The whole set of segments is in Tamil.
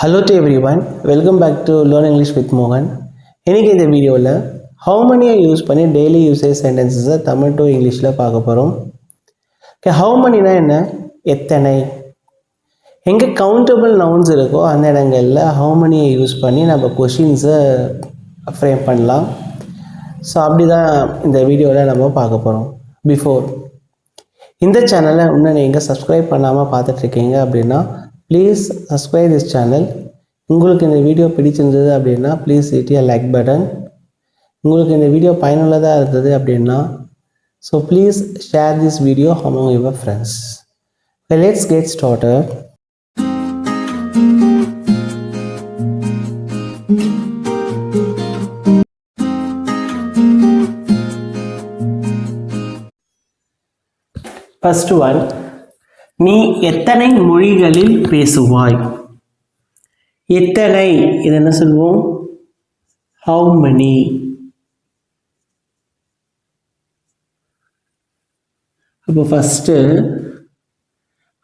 Hello to everyone, welcome back to Learn English with Mohan. இன்னைக்கு இந்த வீடியோவில் how many யூஸ் பண்ணி டெய்லி யூசேஜ் சென்டென்சஸை தமிழ் டு இங்கிலீஷில் பார்க்க போகிறோம். how manyனா என்ன, எத்தனை, எங்கே கவுண்டபிள் நவுன்ஸ் இருக்கோ அந்த இடங்களில் how many யூஸ் பண்ணி நம்ம கொஷின்ஸை ஃப்ரேம் பண்ணலாம். ஸோ அப்படி தான் இந்த வீடியோவில் நம்ம பார்க்க போகிறோம். பிஃபோர் இந்த சேனலை இன்னும் நீங்கள் சப்ஸ்கிரைப் பண்ணாமல் பார்த்துட்ருக்கீங்க அப்படின்னா ப்ளீஸ் சப்ஸ்கிரைப் திஸ் சேனல். உங்களுக்கு இந்த வீடியோ பிடிச்சிருந்தது அப்படின்னா please hit a like button. உங்களுக்கு இந்த வீடியோ பயனுள்ளதாக இருந்தது அப்படின்னா so please share this video among your friends. Let's get started. First one, நீ எத்தனை மொழிகளில் பேசுவாய்? எத்தனை, இது என்ன சொல்லுவோம்? how many. அப்போ ஃபஸ்ட்டு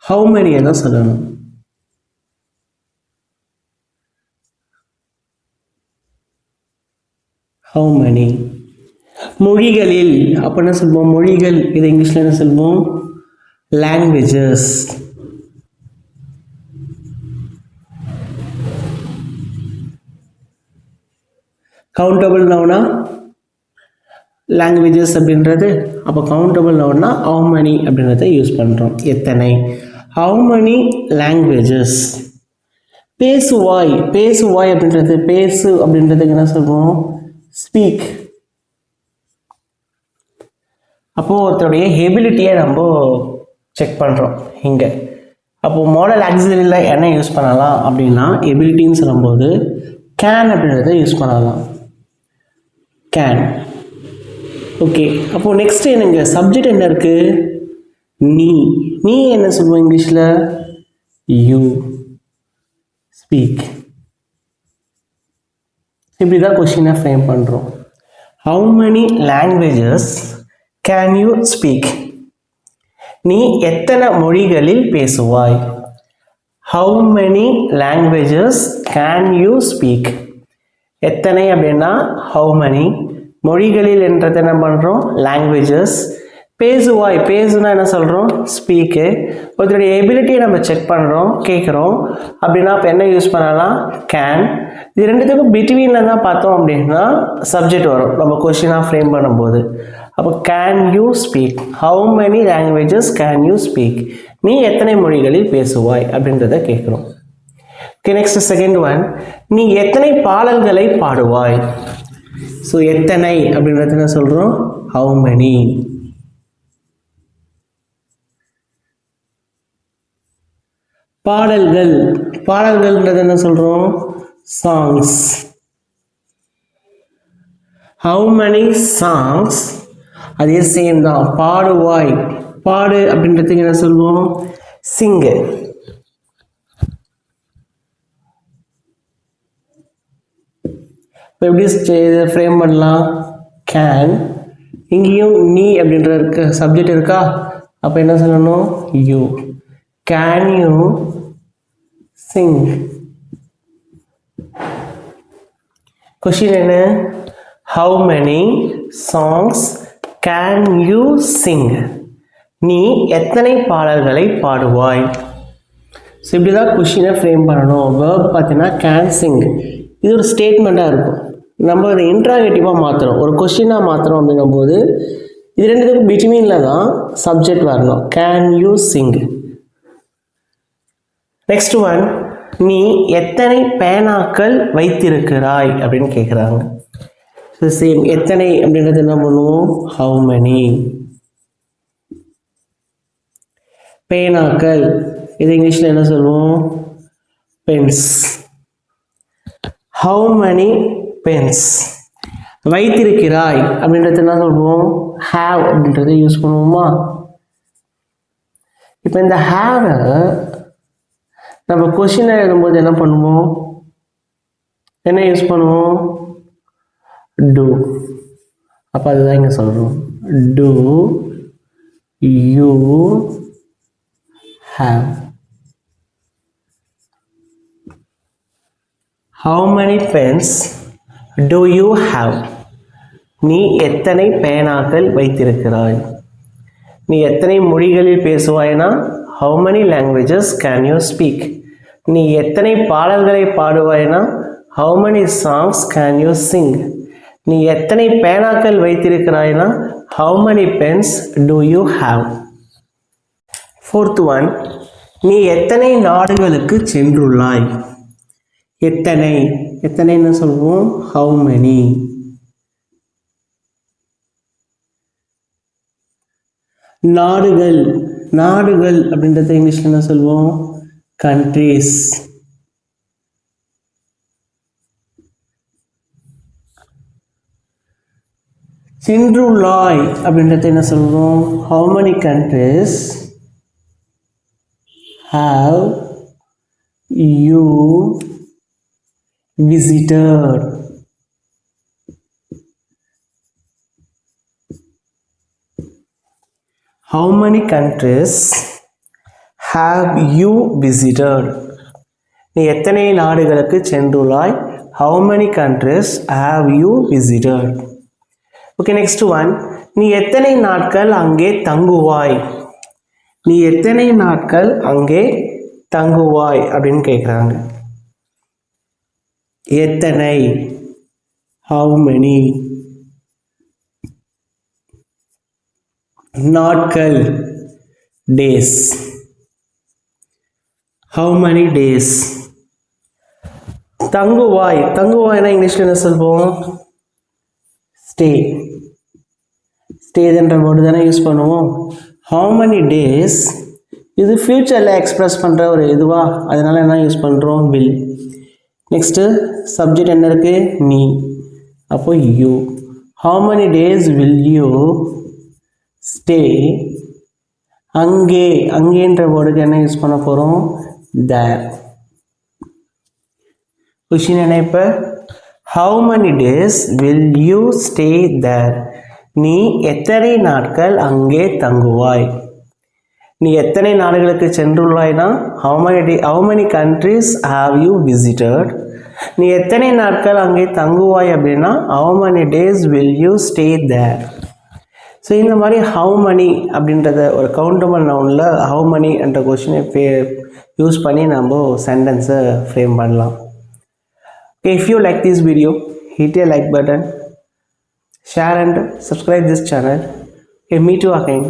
how many தான் சொல்லணும். how many மொழிகளில், அப்போ என்ன சொல்லுவோம்? மொழிகள், இது இங்கிலீஷில் என்ன சொல்லுவோம்? languages. கவுண்டபிள் நவுனா லாங்குவேஜஸ் அப்படின்றது, அப்போ கவுண்டபிள் நவுனா how many அப்படின்றத யூஸ் பண்ணுறோம். எத்தனை, how many languages. பேசுவாய், பேசுவாய் அப்படின்றது, பேசு அப்படின்றதுக்கு என்ன சொல்லுவோம்? ஸ்பீக். அப்போது ஒருத்தருடைய எபிலிட்டியை நம்ம செக் பண்ணுறோம் இங்கே. அப்போது மாடல் ஆக்சிலரியில் என்ன யூஸ் பண்ணலாம் அப்படின்னா, எபிலிட்டின்னு சொல்லும்போது கேன் அப்படின்றத யூஸ் பண்ணலாம். கேன். ஓகே, அப்போது நெக்ஸ்ட் எனக்கு சப்ஜெக்ட் என்ன இருக்குது? நீ. நீ என்ன சொல்லுவோம் இங்கிலீஷில்? யூ. ஸ்பீக். இப்படி தான் கொஷினை ஃப்ரேம் பண்ணுறோம். how many languages can you speak? நீ எத்தனை மொழிகளில் பேசுவாய்? how many languages can you speak? எத்தனை அப்படின்னா how many, மொழிகளில் என்றது என்ன பண்ணுறோம்? languages. பேசுவாய், பேசுனா என்ன சொல்கிறோம்? ஸ்பீக்கு. ஒருத்தருடைய எபிலிட்டியை நம்ம செக் பண்ணுறோம், கேட்குறோம் அப்படின்னா இப்போ என்ன யூஸ் பண்ணலாம்? கேன். இது ரெண்டுத்துக்கும் பிட்வீனில் தான் பார்த்தோம் அப்படின்னா சப்ஜெக்ட் வரும் நம்ம கொஷினாக ஃப்ரேம் பண்ணும்போது. அப்போ can you speak, how many languages can you speak? நீ எத்தனை மொழிகளில் பேசுவாய் அப்படின்றத கேட்குறோம். ஓகே, நெக்ஸ்ட் செகண்ட் ஒன், நீ எத்தனை பாடல்களை பாடுவாய்? ஸோ எத்தனை அப்படின்றது என்ன சொல்கிறோம்? how many. பாடல்கள், பாடல்கள்ன்றது என்ன சொல்கிறோம்? சாங்ஸ். how many songs. அதே சேம் தான். பாடுவாய், பாடு அப்படின்றதுக்கு என்ன சொல்லுவோம்? சிங்கு. இப்போ எப்படி ஃப்ரேம் பண்ணலாம்? கேன். இங்கேயும் நீ அப்படின்ற சப்ஜெக்ட் இருக்கா, அப்போ என்ன சொல்லணும்? You. Can you sing. Question என்ன? how many songs can you sing? நீ எத்தனை பாடல்களை பாடுவாய்? ஸோ இப்படி தான் கொஷினை ஃப்ரேம் பண்ணணும். வேர்ப் பார்த்தீங்கன்னா கேன் சிங், இது ஒரு ஸ்டேட்மெண்ட்டாக இருக்கும். நம்ம அதை இன்ட்ராகேட்டிவாக மாற்றுறோம், ஒரு கொஷினாக மாற்றுறோம் அப்படின்னும் போது இது ரெண்டுத்துக்கும் பிட்வீனில் தான் சப்ஜெக்ட் வரணும். Can you sing. Next one, நீ எத்தனை பேனாக்கள் வைத்திருக்கிறாய் அப்படின்னு கேட்குறாங்க. சேம், எத்தனை அப்படின்றது என்ன பண்ணுவோம்? how many. பேனாக்கள், இது இங்கிலீஷில் என்ன சொல்லுவோம்? பென்ஸ். how many pens. வைத்திருக்கிறாய் அப்படின்றது என்ன சொல்லுவோம்? have அப்படின்றத யூஸ் பண்ணுவோமா? இப்போ இந்த have நம்ம கொஷினை எழுதும்போது என்ன பண்ணுவோம்? என்ன யூஸ் பண்ணுவோம்? do. அப்போ அதுதான் இங்கே சொல்கிறோம். do you have. How many pens do you have? நீ எத்தனை பேனாக்கள் வைத்திருக்கிறாய்? நீ எத்தனை மொழிகளில் பேசுவாய்னா how many languages can you speak? நீ எத்தனை பாடல்களை பாடுவாய்னா how many songs can you sing? நீ எத்தனை பேனாக்கள் வைத்திருக்கிறாய்னா how many pens do you have? Fourth one, நீ எத்தனை நாடுகளுக்கு சென்றுள்ளாய்? எத்தனை எத்தனைன்னு சொல்லுவோம் how many. நாடுகள் நாடுகள் அப்படின்றத இங்கிலீஷ்ல என்ன சொல்லுவோம் countries. சென்றுள்ளாய் அப்படின்றத என்ன சொல்லுவோம் how many countries have you visited? How many countries have you visited? நீ எத்தனை நாடுகளுக்கு சென்றுள்ளாய்? How many countries have you visited? Okay, next one. நீ எத்தனை நாட்கள் அங்கே தங்குவாய்? நீ எத்தனை நாட்கள் அங்கே தங்குவாய் அப்படின்னு கேட்குறாங்க. எத்தனை how many, நாட்கள் days, how many days. தங்குவாய் தங்குவாய்னா இங்கிலீஷ்ல என்ன சொல்வோம் ஸ்டே. ஸ்டே என்ற வேர்டு தானே யூஸ் பண்ணுவோம். how many days இது ஃபியூச்சரில் எக்ஸ்பிரஸ் பண்ணுற ஒரு இதுவா, அதனால என்ன யூஸ் பண்ணுறோம் will. நெக்ஸ்ட்டு சப்ஜெக்ட் என்ன இருக்கு நீ, அப்போ you. how many days will you stay? அங்கே அங்கேன்ற வேர்டுக்கு என்ன யூஸ் பண்ண போகிறோம் there. கொஷின் என்ன இப்போ how many days will you stay there? நீ எத்தனை நாட்கள் அங்கே தங்குவாய்? நீ எத்தனை நாடுகளுக்கு சென்றுள்ளாய்னா how many countries have you visited? நீ எத்தனை நாட்கள் அங்கே தங்குவாய் அப்படின்னா how many days will you stay there? So இந்த மாதிரி how many அப்படின்றத ஒரு கவுண்டபிள் நவுனில் how many என்ற கொஷினை யூஸ் பண்ணி நம்ம சென்டென்ஸை ஃப்ரேம் பண்ணலாம். Okay, if you like this video, hit a like button, share and subscribe this channel. Okay, meet you again.